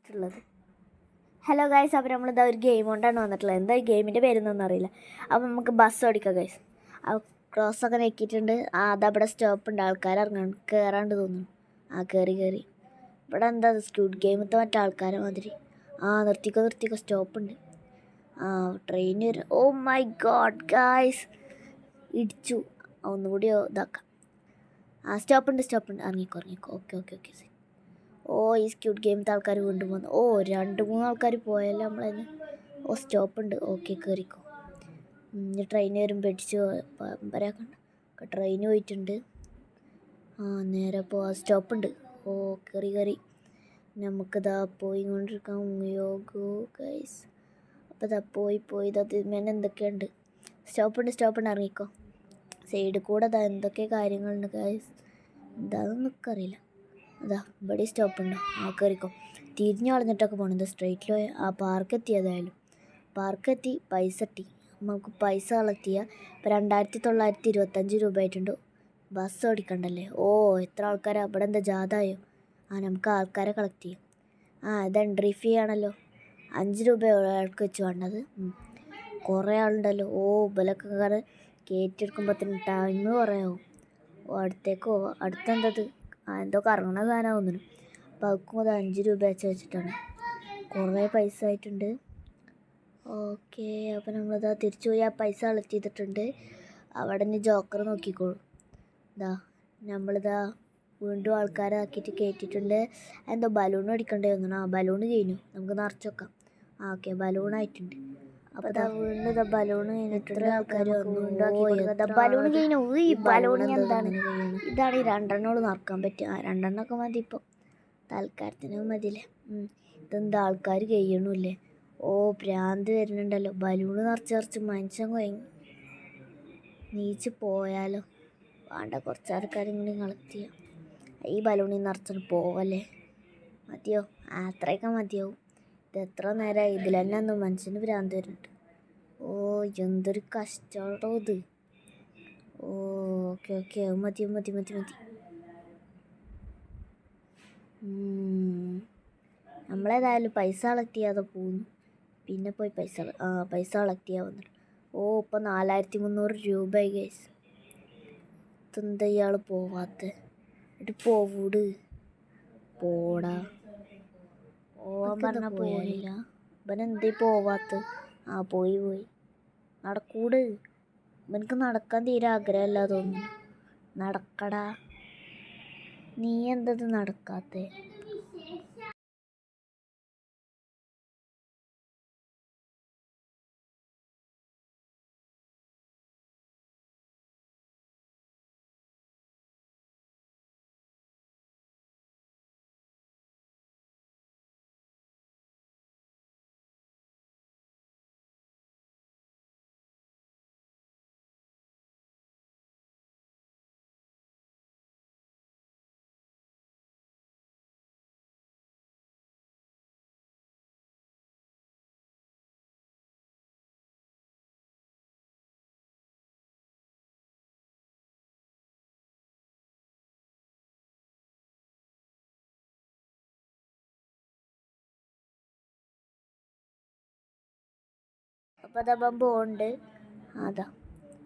വന്നിട്ടുള്ളത്. Hello guys, അപ്പോൾ നമ്മളിതാ ഒരു ഗെയിം കൊണ്ടാണ് വന്നിട്ടുള്ളത്. എന്താ ഈ ഗെയിമിൻ്റെ പേരൊന്നും അറിയില്ല. അപ്പോൾ നമുക്ക് ബസ് ഓടിക്കാം ഗൈസ്. ക്രോസൊക്കെ നെക്കിയിട്ടുണ്ട്. അതാ ഇവിടെ സ്റ്റോപ്പ് ഉണ്ട്. ആൾക്കാർ ഇറങ്ങാൻ കയറാണ്ട് തോന്നുന്നു. കയറി ഇവിടെ എന്താ സ്ക്യൂഡ് ഗെയിമത്തെ മറ്റേ ആൾക്കാരെ മാതിരി. നിർത്തിക്കോ സ്റ്റോപ്പ് ഉണ്ട്. ട്രെയിൻ വരും. ഓ മൈ ഗോഡ് ഗൈസ്, ഇടിച്ചു. ഒന്നുകൂടി ഇതാക്കാം. സ്റ്റോപ്പ് ഉണ്ട്. ഇറങ്ങിക്കോ. ഓക്കെ. ഈ സ്ക്യൂഡ് ഗെയിമത്തെ ആൾക്കാർ വീണ്ടും വന്നു. 2-3 ആൾക്കാർ പോയല്ലോ നമ്മളതിന്. സ്റ്റോപ്പ് ഉണ്ട്. ഓക്കെ, കയറിക്കോ. ട്രെയിൻ വരും. പേടിച്ച് പമ്പരാക്കണ്ട. ട്രെയിൻ പോയിട്ടുണ്ട്. നേരെ പോവാ. സ്റ്റോപ്പ് ഉണ്ട്. കയറി നമുക്കിതാ പോയിക്കൊണ്ടിരിക്കാം. യോഗോ ഗൈസ്. അപ്പോൾ ഇതാ പോയി ഇതിന്മേലെ എന്തൊക്കെയുണ്ട്. സ്റ്റോപ്പ് ഉണ്ട്. ഇറങ്ങിക്കോ. സൈഡിൽ കൂടെ എന്തൊക്കെ കാര്യങ്ങളുണ്ട് ഗൈസ്. എന്താണെന്ന് നമുക്കറിയില്ല. അതാ ഇവിടെ സ്റ്റോപ്പുണ്ടോ? കയറിക്കോ. തിരിഞ്ഞു കളഞ്ഞിട്ടൊക്കെ പോകണം. ഇത് സ്ട്രെയിറ്റിൽ പോയി പാർക്കെത്തി. ഏതായാലും പാർക്കെത്തി. പൈസ എത്തി. നമുക്ക് പൈസ കളക്ട് ചെയ്യുക. ഇപ്പോൾ 2925 രൂപ ആയിട്ടുണ്ട്. ബസ് ഓടിക്കണ്ടല്ലേ. എത്ര ആൾക്കാരാണ് ഇവിടെ? എന്താ ജാഥയോ? നമുക്ക് ആൾക്കാരെ കളക്ട് ചെയ്യാം. ഇത് എൻട്രി ഫീ ആണല്ലോ. 5 രൂപ ഒരാൾക്ക് വെച്ച് വേണ്ടത്. കുറേ ആളുണ്ടല്ലോ. ഇവലൊക്കെ കയറി കയറ്റിയെടുക്കുമ്പോഴത്തേന് ടൈം കുറേ ആവും. അടുത്തേക്ക് പോവാം. അടുത്തെന്തത്? എന്തോ കറങ്ങണ സാധനം തോന്നുന്നു. അപ്പോൾ അവൾക്കും അത് 5 രൂപ വെച്ചിട്ടാണ്. കുറേ പൈസ ആയിട്ടുണ്ട്. ഓക്കെ, അപ്പോൾ നമ്മളിതാ തിരിച്ചു പോയി പൈസ കളക്ട് ചെയ്തിട്ടുണ്ട്. അവിടെ നിന്ന് ജോക്കർ നോക്കിക്കോളൂ. നമ്മളിതാ വീണ്ടും ആൾക്കാരെ ആക്കിയിട്ട് കയറ്റിയിട്ടുണ്ട്. എന്തോ ബലൂൺ അടിക്കണ്ടേ തോന്നുന്നു. ബലൂൺ കഴിഞ്ഞു. നമുക്ക് നിറച്ച് വെക്കാം. ഓക്കെ, ബലൂണായിട്ടുണ്ട്. അപ്പോൾ വീണ്ടും ബലൂൺ കഴിഞ്ഞിട്ട് ഇത്ര ആൾക്കാർ ബലൂൺ കഴിഞ്ഞു. ഈ ബലൂൺ എന്താണ്? ഇതാണ് ഈ 2 നിറക്കാൻ പറ്റുക. 2 മതി. ഇപ്പോൾ തൽക്കാലത്തിന് മതിയല്ലേ. ഇതെന്താ ആൾക്കാർ കഴിയണമില്ലേ? ഭ്രാന്ത് വരുന്നുണ്ടല്ലോ. ബലൂൺ നിറച്ച് മനുഷ്യൻ കഴിഞ്ഞു. നീച്ച് പോയാലോ? വേണ്ട, കുറച്ച് ആൾക്കാരും കൂടി കളക്ട് ചെയ്യാം. ഈ ബലൂണിൽ നിറച്ചിട്ട് പോവല്ലേ? മതിയോ? അത്രയൊക്കെ മതിയാവും. ഇത് എത്ര നേരമായി ഇതിൽ തന്നെ ഒന്നും മനുഷ്യന് ഭ്രാന്ത് വരുന്നുണ്ട്. എന്തൊരു കഷ്ടമാണോ ഇത്. ഓക്കെ മതി. നമ്മളേതായാലും പൈസ കളക്ട് ചെയ്യാതെ പോകുന്നു. പിന്നെ പോയി പൈസ കളക്ട് ചെയ്യാൻ വന്നിട്ട്. ഇപ്പം 4300 രൂപയായി ഗൈസ്. ഇതെന്താ ഇയാൾ പോവാത്ത? പോവൂട്. പോടാ. പറഞ്ഞാൽ പോയില്ല. ഇവനെന്തേ പോവാത്ത? പോയി നടക്കൂട്. ഇവനക്ക് നടക്കാൻ തീരെ ആഗ്രഹമല്ല തോന്നുന്നു. നടക്കടാ. നീ എന്തത് നടക്കാത്തെ? അപ്പോൾ അതപ്പം പോകുന്നുണ്ട്.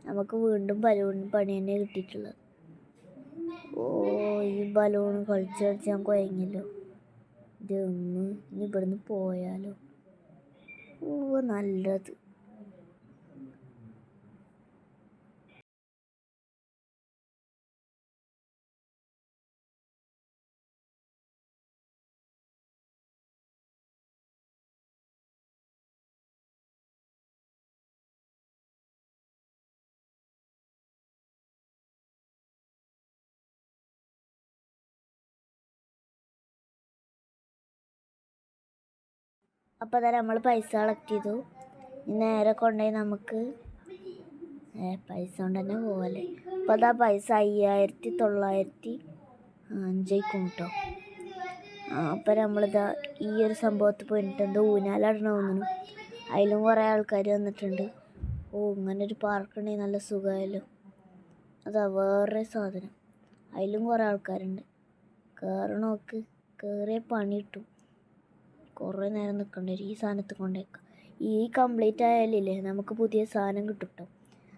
നമുക്ക് വീണ്ടും ബലൂൺ പണി തന്നെ കിട്ടിയിട്ടുള്ളത്. ഈ ബലൂൺ കളിച്ച് ഞാൻ കുഴങ്ങിയല്ലോ. ഇനി ഇവിടുന്ന് പോയാലോ? നല്ലത്. അപ്പോൾ തന്നെ നമ്മൾ പൈസ കളക്ട് ചെയ്തു. നേരെ കൊണ്ടുപോയി നമുക്ക് പൈസ കൊണ്ട് തന്നെ പോവല്ലേ. അപ്പോൾ പൈസ 5905 കേട്ടോ. അപ്പോൾ നമ്മളിതാ ഈ ഒരു സംഭവത്തിൽ പോയിട്ട് എന്തോ ഊഞ്ഞാലാടണം തോന്നുന്നു. അതിലും കുറേ ആൾക്കാർ വന്നിട്ടുണ്ട്. ഇങ്ങനെ ഒരു പാർക്ക് ഉണ്ടെങ്കിൽ നല്ല സുഖമായല്ലോ. വേറെ സാധനം. അതിലും കുറേ ആൾക്കാരുണ്ട്. കയറണോക്ക്. കയറിയ പണി കിട്ടും. കുറേ നേരം നിൽക്കേണ്ടി വരും ഈ സാധനത്തിൽ കൊണ്ടേക്കാം. ഈ കംപ്ലീറ്റ് ആയാലില്ലേ നമുക്ക് പുതിയ സാധനം കിട്ടും കേട്ടോ.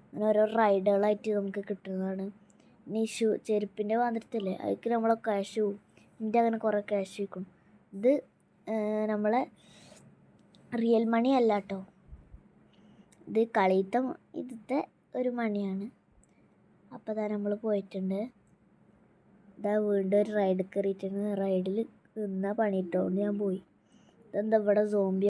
അങ്ങനെ ഓരോ റൈഡുകളായിട്ട് നമുക്ക് കിട്ടുന്നതാണ്. ഇനി ചെരുപ്പിൻ്റെ മാതിരത്തില്ലേ അതിലേക്ക് നമ്മളെ ക്യാഷ് പോവും. എൻ്റെ അങ്ങനെ കുറേ ക്യാഷ് വയ്ക്കണം. ഇത് നമ്മളെ റിയൽ മണി അല്ല കേട്ടോ, ഇത് കളിയത്തെ ഇതത്തെ ഒരു മണിയാണ്. അപ്പോൾ അതാ നമ്മൾ പോയിട്ടുണ്ട്. ഇതാ വീണ്ടും ഒരു റൈഡ് കയറിയിട്ടുണ്ട്. റൈഡിൽ നിന്നാ പണി കിട്ടുകൊണ്ട് ഞാൻ പോയി. ഇതെന്താ ഇവിടെ സോംബി